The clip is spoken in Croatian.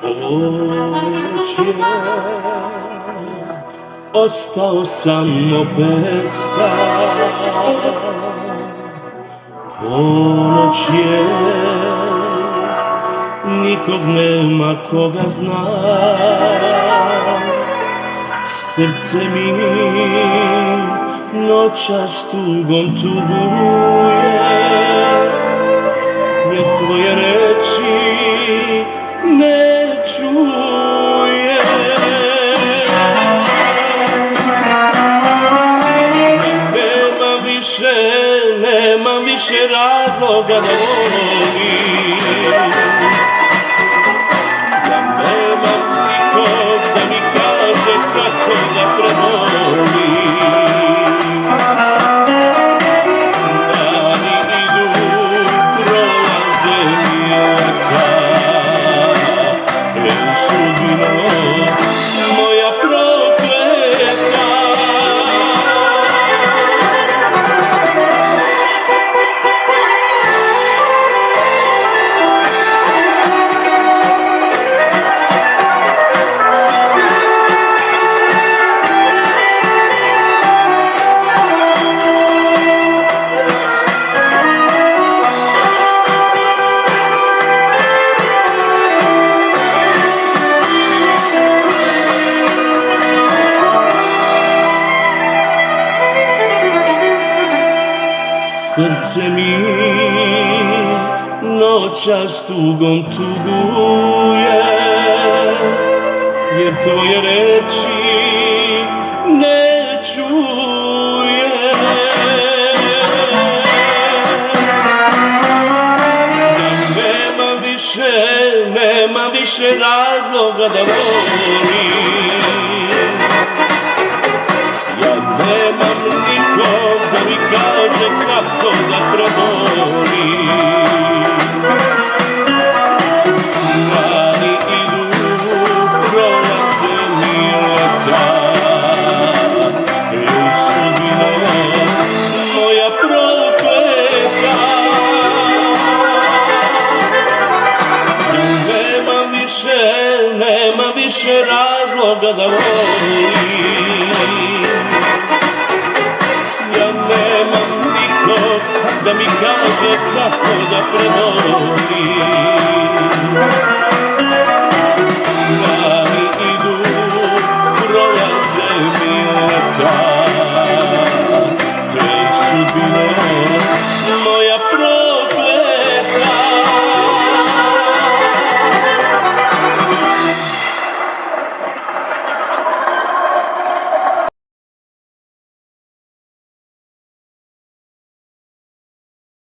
Ponoć je, ostao sam opet sam. Ponoć je, nikog nema koga zna. Srce mi noćas tugom tuguje, jer tvoje reči ne čuje. Nemam više razloga da volim. Ja nemam nikog da mi kaže kako da prebolim. Dani idu, prolaze mi leta, sudbino moja prokleta. Srce mi noćas tugom tuguje, jer tvoje reči ne čuje. Nema više razloga da volim. Ja nemam nikog da mi kaže kako da prebolim. Dani idu, prolaze mi leta, sudbino moja prokleta. Nema više razloga da volim. Ja nemam nikog da mi kaže kako da prebolim.